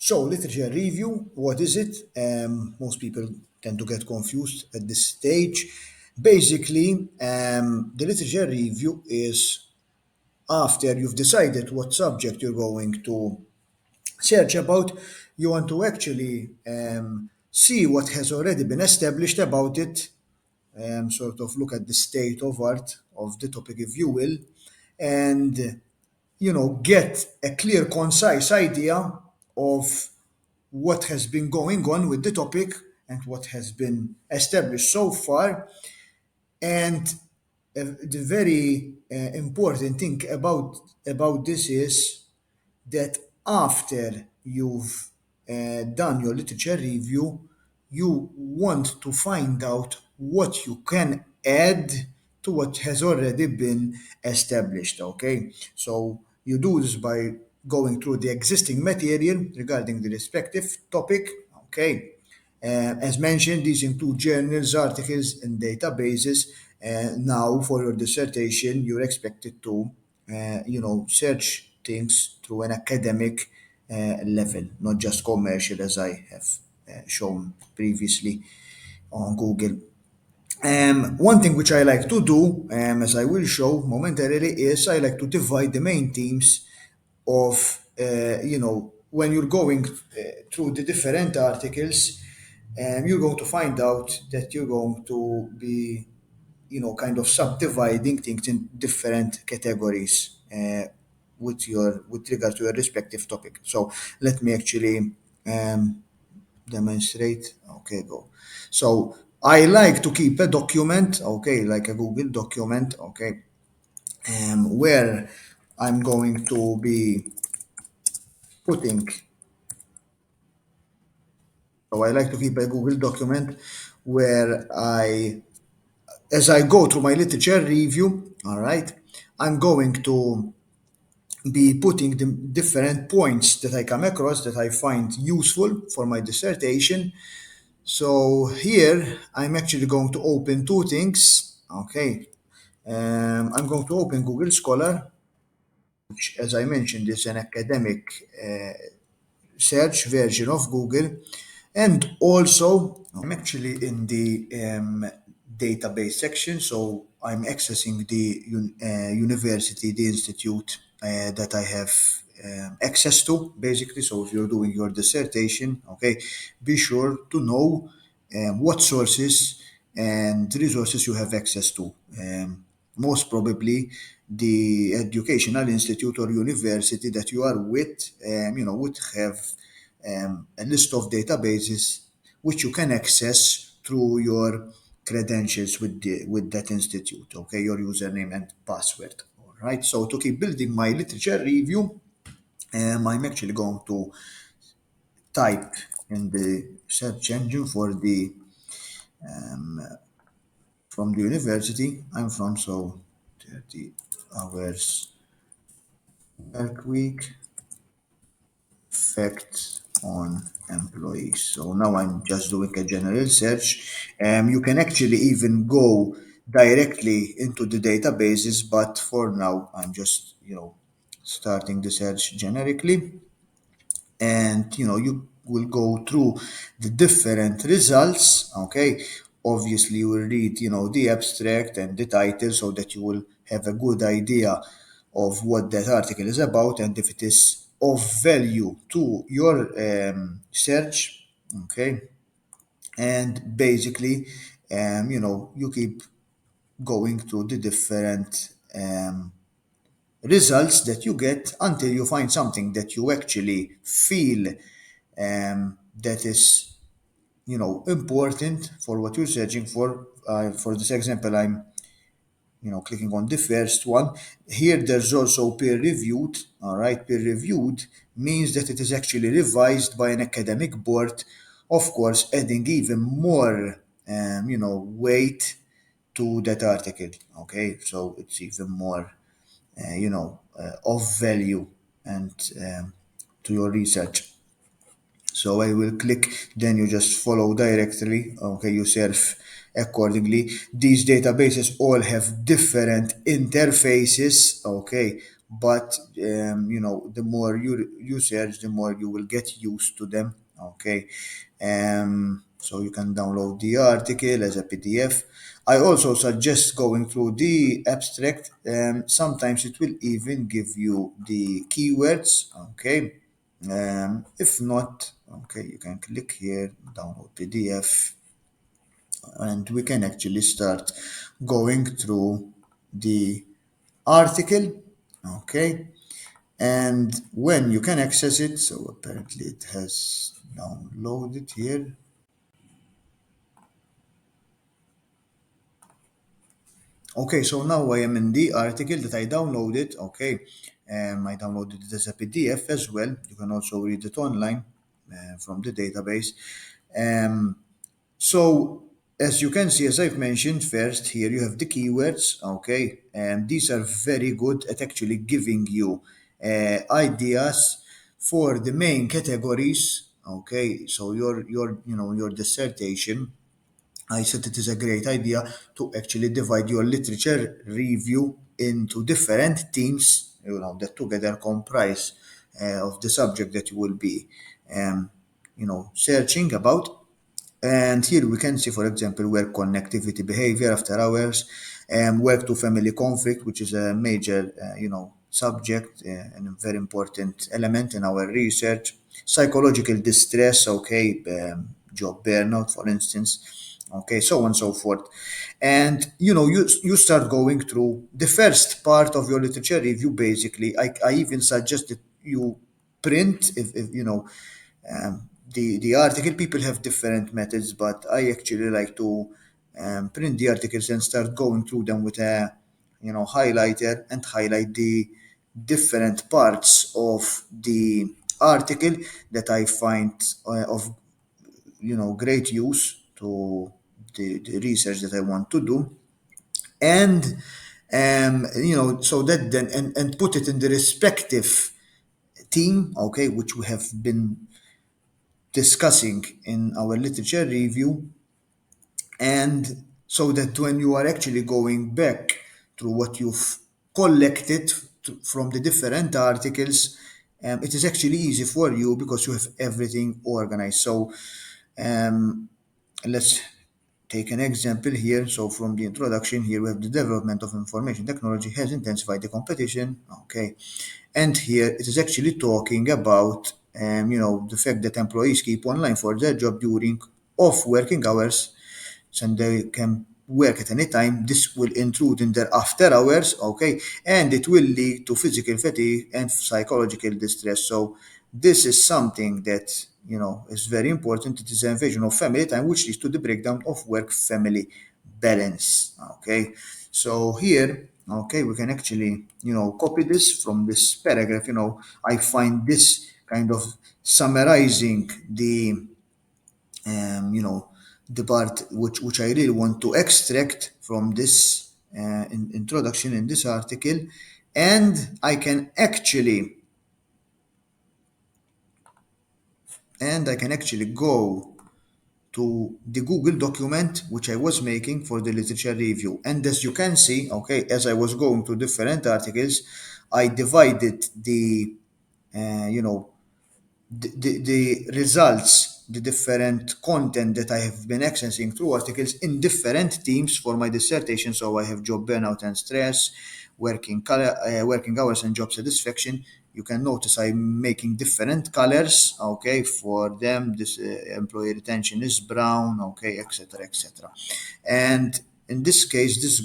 So, literature review, what is it? Most people tend to get confused at this stage. Basically, the literature review is after you've decided what subject you're going to search about, you want to actually see what has already been established about it, sort of look at the state of art of the topic, if you will, and get a clear, concise idea of what has been going on with the topic and what has been established so far. And the very important thing about this is that after you've done your literature review, you want to find out what you can add to what has already been established. Okay, so you do this by going through the existing material regarding the respective topic. Okay, as mentioned, these include journals, articles, and databases. Now, for your dissertation, you're expected to, search things through an academic level, not just commercial, as I have shown previously on Google. One thing which I like to do, as I will show momentarily, is I like to divide the main themes of, when you're going through the different articles, you're going to find out that you're going to be, kind of subdividing things in different categories with regard to your respective topic. So let me actually um, demonstrate. Okay, go. So I like to keep a document, okay, like a Google document, okay, where I'm going to be putting. So I like to keep a Google document where as I go through my literature review, all right, I'm going to be putting the different points that I come across that I find useful for my dissertation. So here I'm actually going to open two things. Okay, I'm going to open Google Scholar, which, as I mentioned, is an academic search version of Google. And also, I'm actually in the database section, so I'm accessing the university, the institute that I have access to, basically. So if you're doing your dissertation, okay, be sure to know what sources and resources you have access to. Most probably the educational institute or university that you are with, would have a list of databases which you can access through your credentials with that institute, okay, your username and password. All right. So to keep building my literature review, I'm actually going to type in the search engine for the from the university I'm from, so 30 hours work week, effect on employees. So now I'm just doing a general search. You can actually even go directly into the databases, but for now I'm just, starting the search generically. And you will go through the different results. Okay, obviously you will read the abstract and the title so that you will have a good idea of what that article is about and if it is of value to your search. Okay, and basically you keep going through the different results that you get until you find something that you actually feel that is important for what you're searching for. For this example, I'm clicking on the first one. Here there's also peer reviewed. All right, peer reviewed means that it is actually revised by an academic board, of course adding even more weight to that article. Okay, so it's even more of value and to your research. So I will click, then you just follow directly. Okay, you surf accordingly. These databases all have different interfaces. Okay, but the more you search, the more you will get used to them. Okay, so you can download the article as a PDF. I also suggest going through the abstract. Sometimes it will even give you the keywords. Okay, if not, okay, you can click here, download PDF, and we can actually start going through the article. Okay, and when you can access it, so apparently it has downloaded here. Okay, so now I am in the article that I downloaded. Okay, I downloaded it as a PDF as well. You can also read it online from the database. Um, So, as you can see, as I've mentioned, first here you have the keywords, okay, and these are very good at actually giving you ideas for the main categories, okay. So your dissertation, I said it is a great idea to actually divide your literature review into different teams, that together comprise of the subject that you will be, um, searching about. And here we can see, for example, work connectivity behavior after hours, work to family conflict, which is a major, subject and a very important element in our research. Psychological distress, okay, job burnout, for instance, okay, so on and so forth. And you start going through the first part of your literature review. Basically, I even suggest that you print if the article. People have different methods, but I actually like to print the articles and start going through them with a highlighter and highlight the different parts of the article that I find of great use to the research that I want to do. And so that then and put it in the respective team, okay, which we have been discussing in our literature review. And so that when you are actually going back to what you've collected from the different articles, it is actually easy for you because you have everything organized. So um, let's take an example here. So from the introduction here, we have the development of information technology has intensified the competition. Okay. And here it is actually talking about, the fact that employees keep online for their job during off working hours, and they can work at any time. This will intrude in their after hours, okay, and it will lead to physical fatigue and psychological distress. So this is something that is very important. It is an invasion of family time, which leads to the breakdown of work-family balance. Okay, so here, okay, we can actually copy this from this paragraph. I find this kind of summarizing the part which I really want to extract from this introduction in this article, and I can actually go to the Google document which I was making for the literature review. And as you can see, okay, as I was going to different articles, I divided uh, you know the results, the different content that I have been accessing through articles in different teams for my dissertation. So I have job burnout and stress, working hours and job satisfaction. You can notice I'm making different colors, okay, for them. This employee retention is brown, okay, etc., etc. And in this case, this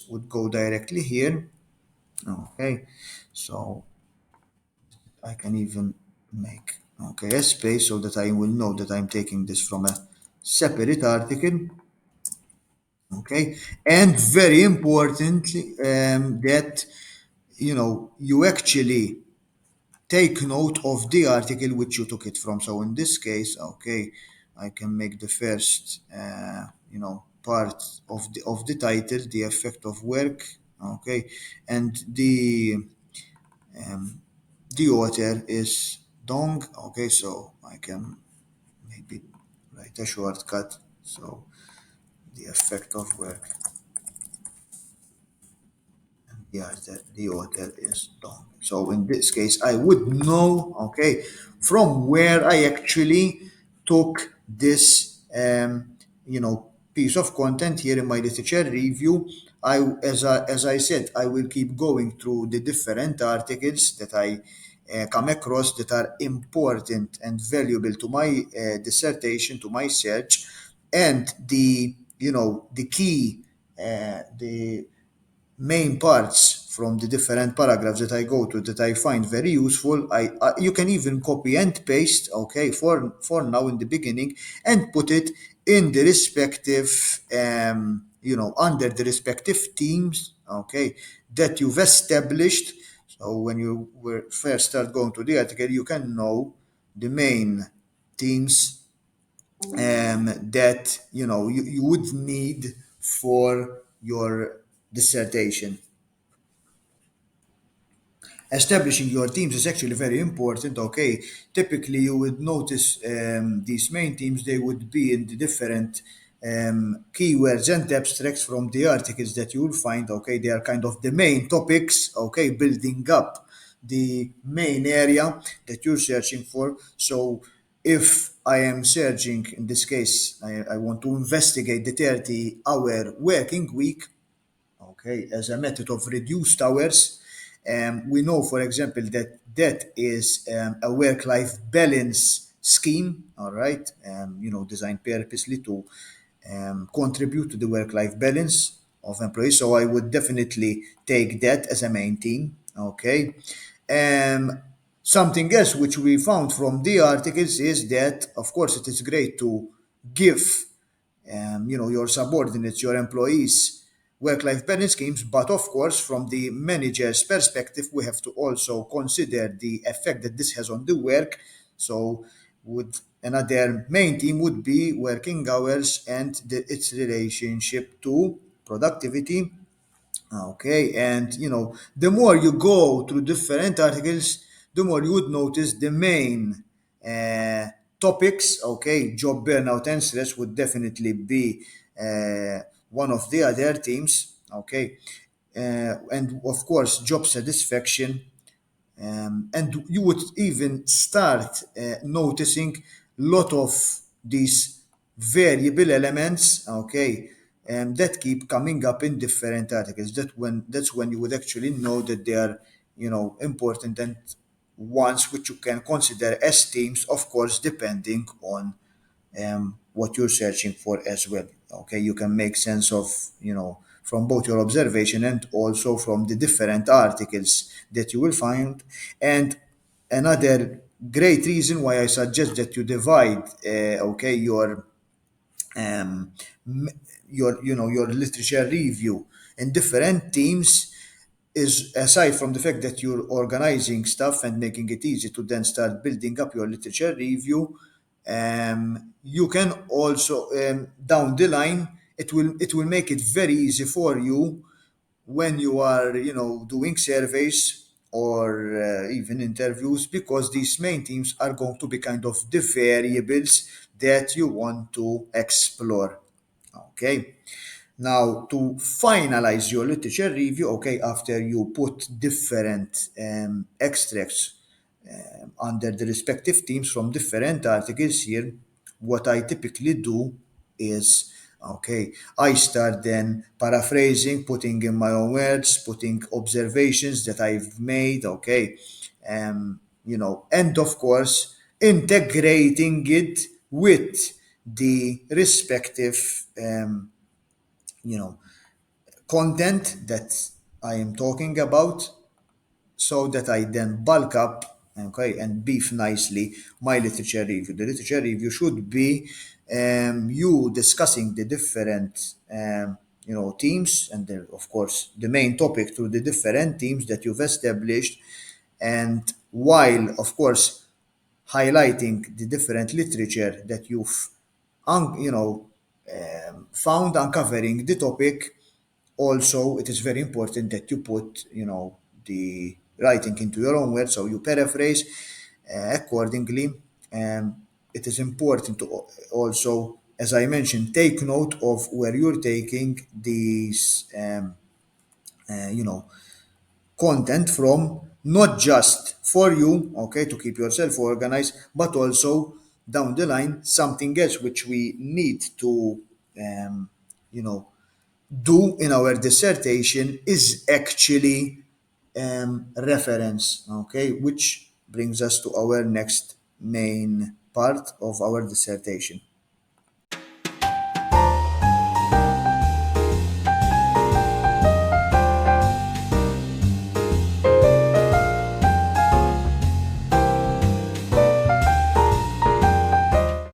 would go directly here, okay. So I can even make a space so that I will know that I'm taking this from a separate article. Okay, and very importantly, that you actually take note of the article which you took it from. So in this case, okay, I can make the first part of the title, the effect of work, okay, and um, the author is Dong. Okay, so I can maybe write a shortcut. So the effect of work the author is Tom. So in this case, I would know, okay, from where I actually took this, piece of content here in my literature review. As I said, I will keep going through the different articles that I come across that are important and valuable to my dissertation, to my search, and the key, the main parts from the different paragraphs that I go to that I find very useful. You can even copy and paste, okay, for now in the beginning, and put it in the respective, under the respective teams, okay, that you've established. So when you were first start going to the article, you can know the main teams that you would need for your dissertation. Establishing your teams is actually very important. Okay, typically you would notice these main teams, they would be in the different keywords and abstracts from the articles that you will find. Okay, they are kind of the main topics, okay, building up the main area that you're searching for. So if I am searching, in this case, I want to investigate the 30-hour working week, okay, as a method of reduced hours. We know, for example, that that is a work-life balance scheme, all right, designed purposely to contribute to the work-life balance of employees. So I would definitely take that as a main theme, okay. Um, Something else which we found from the articles is that, of course, it is great to give your subordinates, your employees, work-life balance schemes. But of course, from the manager's perspective, we have to also consider the effect that this has on the work. So, would another main theme would be working hours and its relationship to productivity. Okay, and the more you go through different articles, the more you would notice the main uh, topics. Okay, job burnout and stress would definitely be uh, one of the other themes. Okay, and of course, job satisfaction, and you would even start noticing lot of these variable elements, okay, that keep coming up in different articles. That's when you would actually know that they are important, and ones which you can consider as themes, of course, depending on what you're searching for as well. Okay, you can make sense of from both your observation and also from the different articles that you will find. And another great reason why I suggest that you divide, okay, um, m- your literature review in different themes is, aside from the fact that you're organizing stuff and making it easy to then start building up your literature review, you can also, down the line, it will make it very easy for you when you are doing surveys or even interviews, because these main themes are going to be kind of the variables that you want to explore. Okay, now, to finalize your literature review, okay, after you put different extracts under the respective themes from different articles here, what I typically do is, okay, I start then paraphrasing, putting in my own words, putting observations that I've made, okay, and of course, integrating it with the respective you know content that I am talking about, so that I then bulk up, okay, and beef nicely my literature review. The literature review should be you discussing the different themes, and of course the main topic through the different themes that you've established, and while of course highlighting the different literature that you've found uncovering the topic. Also, it is very important that you put the writing into your own words, so you paraphrase accordingly. It is important to also, as I mentioned, take note of where you're taking these content from, not just for you, okay, to keep yourself organized, but also down the line something else which we need to, um, you know, do in our dissertation is actually reference, okay, which brings us to our next main part of our dissertation.